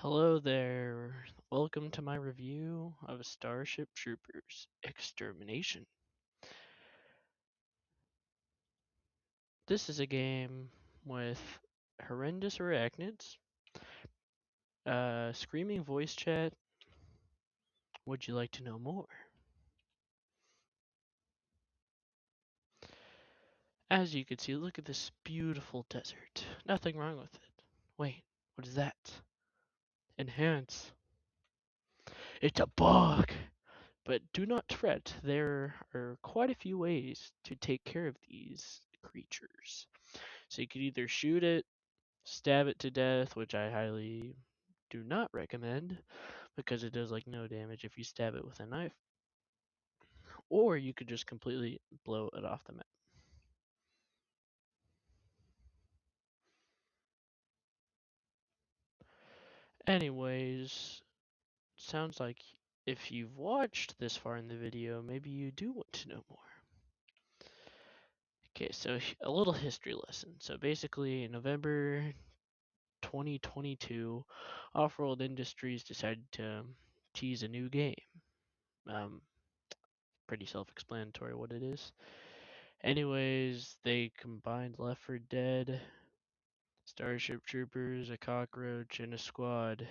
Hello there. Welcome to my review of Starship Troopers Extermination. This is a game with horrendous arachnids, screaming voice chat. Would you like to know more? As you can see, look at this beautiful desert. Nothing wrong with it. Wait, what is that? Enhance. It's a bug! But do not fret, there are quite a few ways to take care of these creatures. So you could either shoot it, stab it to death, which I highly do not recommend because it does like no damage if you stab it with a knife, or you could just completely blow it off the map. Anyways, sounds like if you've watched this far in the video, maybe you do want to know more. Okay, so a little history lesson. So basically, in November 2022, Off-World Industries decided to tease a new game. Um, Pretty self-explanatory what it is. Anyways, they combined Left 4 Dead, Starship Troopers, a cockroach, and a squad.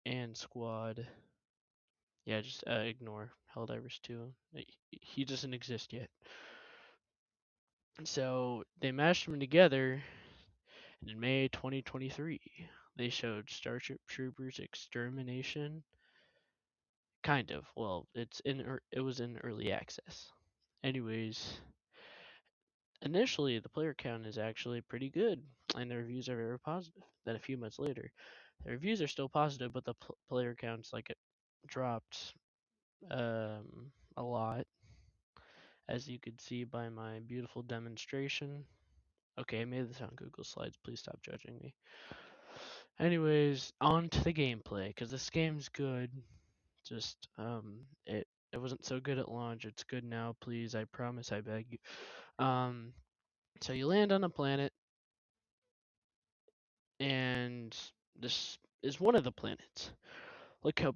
And squad. Yeah, just ignore Helldivers 2. He doesn't exist yet. So they mashed them together, and in May 2023, they showed Starship Troopers Extermination. Kind of. Well, it was in early access. Anyways, initially, the player count is actually pretty good, and the reviews are very positive. Then a few months later, the reviews are still positive, but the player counts like it dropped a lot, as you could see by my beautiful demonstration. Okay, I made this on Google Slides. Please stop judging me. Anyways, on to the gameplay, because this game's good. Just it wasn't so good at launch. It's good now. Please, I promise. I beg you. So you land on a planet, and this is one of the planets. Look how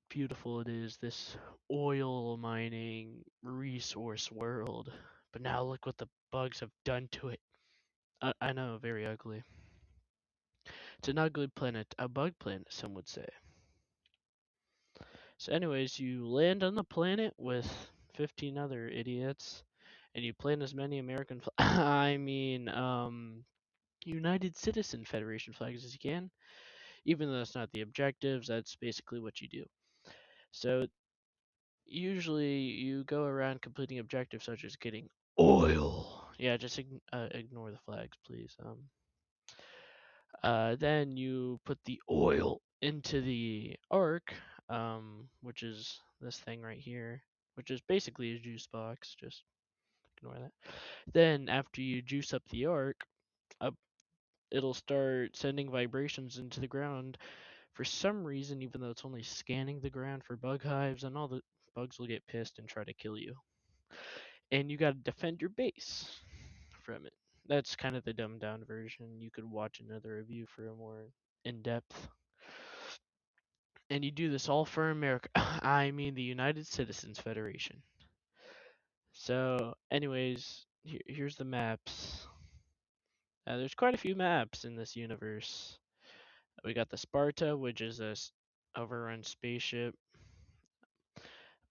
beautiful it is, this oil mining resource world. But now look what the bugs have done to it. I know, very ugly. It's an ugly planet, a bug planet, some would say. So, anyways, you land on the planet with 15 other idiots, and you plant as many American, United Citizen Federation flags as you can. Even though that's not the objectives, that's basically what you do. So usually you go around completing objectives such as getting oil. Yeah, just ignore the flags, please. Then you put the oil into the arc, which is this thing right here, which is basically a juice box. Just ignore that. Then after you juice up the arc, uh, it'll start sending vibrations into the ground. For some reason, even though it's only scanning the ground for bug hives, and all the bugs will get pissed and try to kill you. And you got to defend your base from it. That's kind of the dumbed down version. You could watch another review for a more in depth. And you do this all for America. I mean, the United Citizens Federation. So, anyways, here's the maps. There's quite a few maps in this universe. We got the Sparta, which is a overrun spaceship.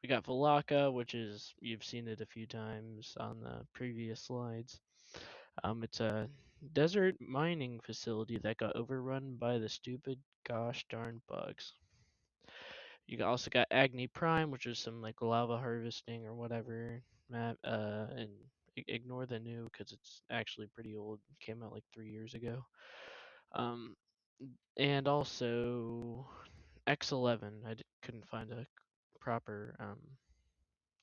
We got Valaka, which is, you've seen it a few times on the previous slides. It's a desert mining facility that got overrun by the stupid gosh darn bugs. You also got Agni Prime, which is some like lava harvesting or whatever map. And ignore the new because it's actually pretty old. It came out like 3 years ago. Um, and also X11. Couldn't find a proper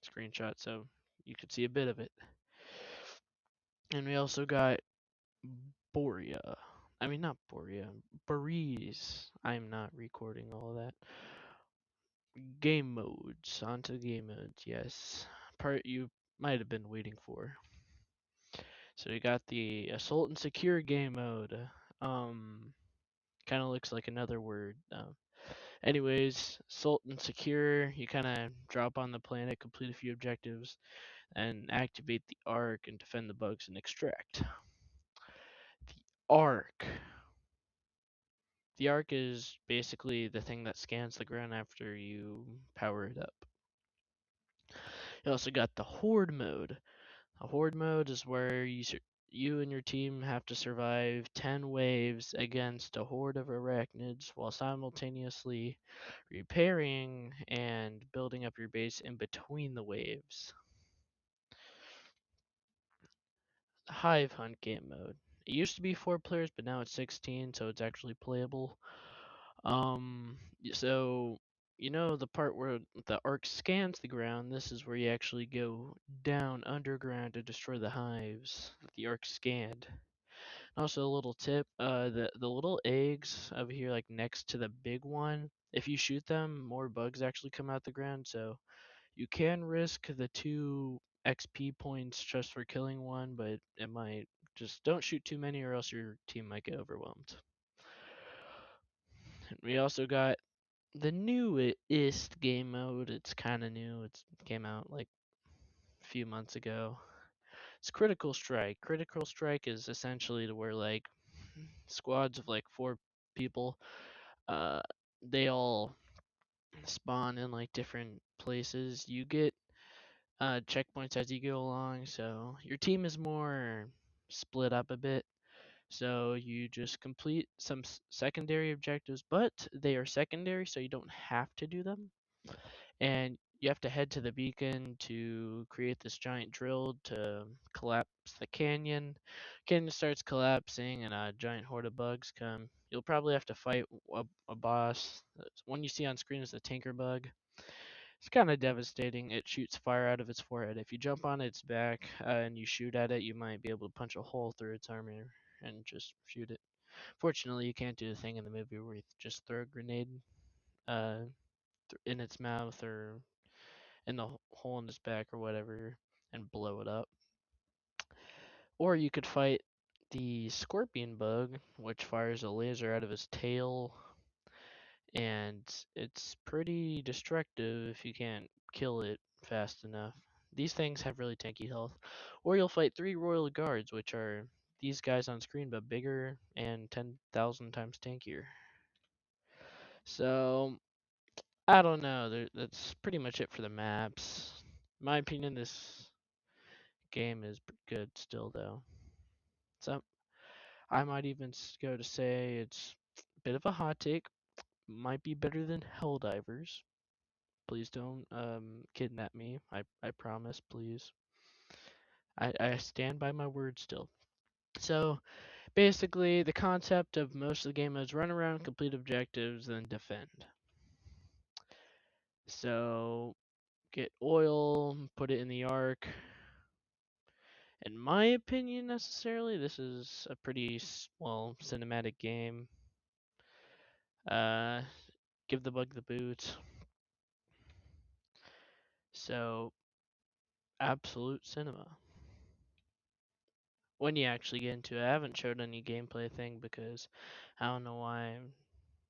screenshot, so you could see a bit of it. And we also got Borea. I mean, not Borea, Breeze. I'm not recording all of that. Game modes. Onto game modes, yes. Part you might have been waiting for. So we got the Assault and Secure game mode. Kind of looks like another word. Anyways, Salt and Secure, you kind of drop on the planet, complete a few objectives, and activate the Ark and defend the bugs and extract. The Ark. The Ark is basically the thing that scans the ground after you power it up. You also got the Horde mode. A Horde mode is where you and your team have to survive 10 waves against a horde of arachnids while simultaneously repairing and building up your base in between the waves. Hive Hunt game mode. It used to be 4 players, but now it's 16, so it's actually playable. So you know the part where the arc scans the ground, this is where you actually go down underground to destroy the hives that the arc scanned. Also, a little tip: the little eggs over here, like next to the big one, if you shoot them, more bugs actually come out the ground. So you can risk the 2 XP points just for killing one, but it might just don't shoot too many, or else your team might get overwhelmed. We also got the newest game mode. It's kind of new. It came out like a few months ago. It's Critical Strike. Critical Strike is essentially to where like squads of like 4 people, uh, they all spawn in like different places. You get checkpoints as you go along, so your team is more split up a bit. So you just complete some secondary objectives, but they are secondary, so you don't have to do them. And you have to head to the beacon to create this giant drill to collapse the canyon. Canyon starts collapsing, and a giant horde of bugs come. You'll probably have to fight a boss. One you see on screen is the Tinker Bug. It's kind of devastating. It shoots fire out of its forehead. If you jump on its back and you shoot at it, you might be able to punch a hole through its armor and just shoot it. Fortunately, you can't do the thing in the movie where you just throw a grenade uh, in its mouth or in the hole in its back or whatever and blow it up. Or you could fight the scorpion bug, which fires a laser out of his tail, and it's pretty destructive if you can't kill it fast enough. These things have really tanky health. Or you'll fight 3 royal guards, which are these guys on screen but bigger and 10,000 times tankier. So, I don't know. That's pretty much it for the maps. In my opinion, this game is good still, though. So, I might even go to say it's a bit of a hot take. Might be better than Helldivers. Please don't kidnap me. I promise, please. I stand by my word still. So basically, the concept of most of the game is run around, complete objectives, then defend. So get oil, put it in the arc. In my opinion, necessarily, this is a pretty cinematic game. Uh, give the bug the boot. So absolute cinema. When you actually get into it, I haven't showed any gameplay thing because I don't know why.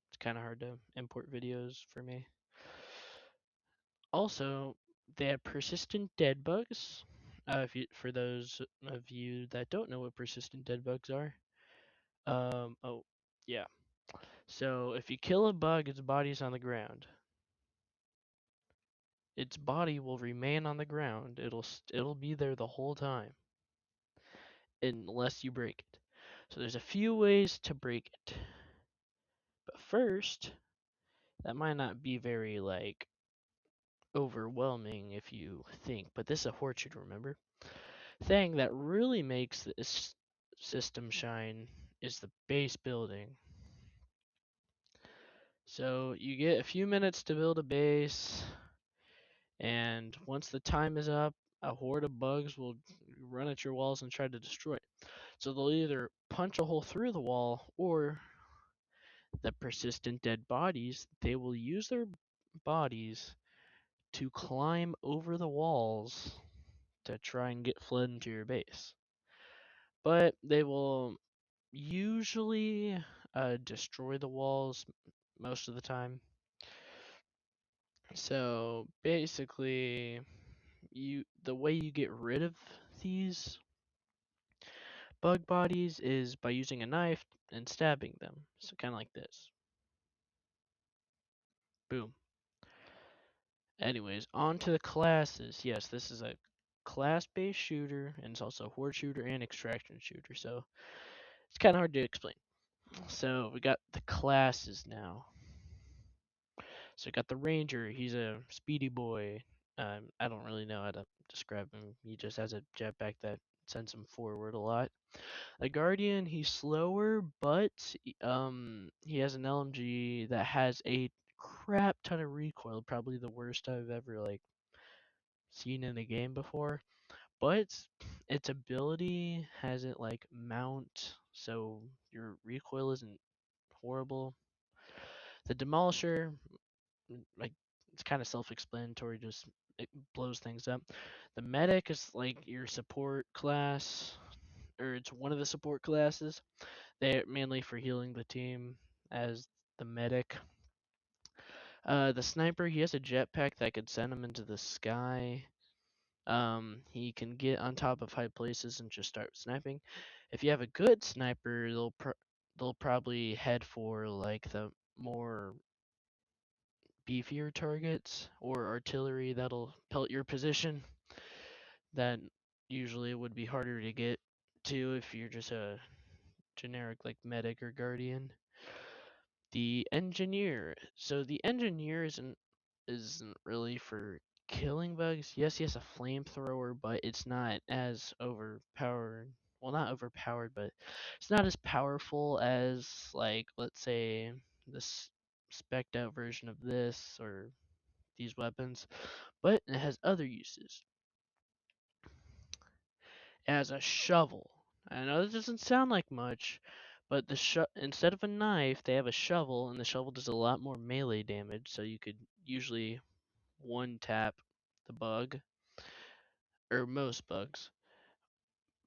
It's kind of hard to import videos for me. Also, they have persistent dead bugs. For those of you that don't know what persistent dead bugs are, oh yeah. So if you kill a bug, its body's on the ground. Its body will remain on the ground. It'll be there the whole time, unless you break it. So there's a few ways to break it. But first, that might not be very like overwhelming if you think, but this is a orchard, remember? Thing that really makes this system shine is the base building. So you get a few minutes to build a base, and once the time is up, a horde of bugs will run at your walls and try to destroy it. So they'll either punch a hole through the wall, or the persistent dead bodies, they will use their bodies to climb over the walls to try and get fled into your base. But they will usually destroy the walls most of the time. So basically, the way you get rid of these bug bodies is by using a knife and stabbing them. So kind of like this. Boom. Anyways, on to the classes. Yes, this is a class-based shooter, and it's also a horde shooter and extraction shooter. So it's kind of hard to explain. So we got the classes now. So we got the Ranger. He's a speedy boy. I don't really know how to describe him. He just has a jetpack that sends him forward a lot. The Guardian, he's slower, but he has an LMG that has a crap ton of recoil. Probably the worst I've ever like seen in a game before. But its ability has it like mount, so your recoil isn't horrible. The Demolisher, like it's kind of self-explanatory, just it blows things up. The Medic is like your support class, or it's one of the support classes. They're mainly for healing the team as the Medic. The Sniper, he has a jetpack that could send him into the sky. He can get on top of high places and just start sniping. If you have a good sniper, they'll probably head for like the more beefier targets or artillery that'll pelt your position. That usually would be harder to get to if you're just a generic like medic or guardian. The engineer. So the engineer isn't really for killing bugs. Yes, he has a flamethrower, but it's not as overpowered. Well, not overpowered, but it's not as powerful as like let's say this spec'd out version of this or these weapons, but it has other uses. It has a shovel. I know this doesn't sound like much, but instead of a knife, they have a shovel, and the shovel does a lot more melee damage. So you could usually one tap the bug or most bugs.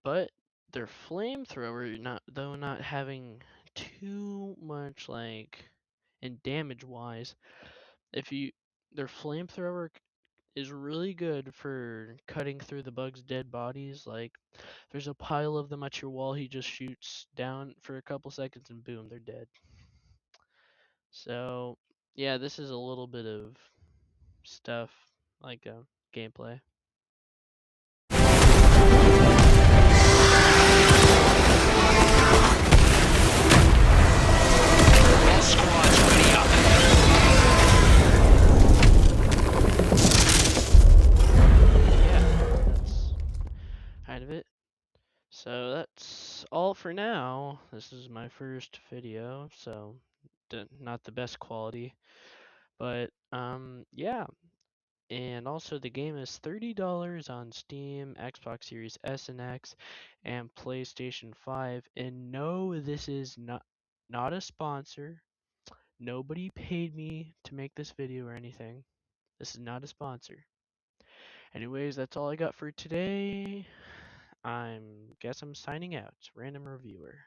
But their flamethrower, not having too much like in damage wise, if you their flamethrower is really good for cutting through the bug's dead bodies. Like, there's a pile of them at your wall, he just shoots down for a couple seconds and boom, they're dead. So, yeah, this is a little bit of stuff, like gameplay. All squads ready up. Yeah, that's kind of it. So that's all for now. This is my first video, so not the best quality, but yeah. And also the game is $30 on Steam, Xbox Series S and X, and PlayStation 5. And no, this is not a sponsor. Nobody paid me to make this video or anything. This is not a sponsor. Anyways, that's all I got for today. I'm signing out. Random reviewer.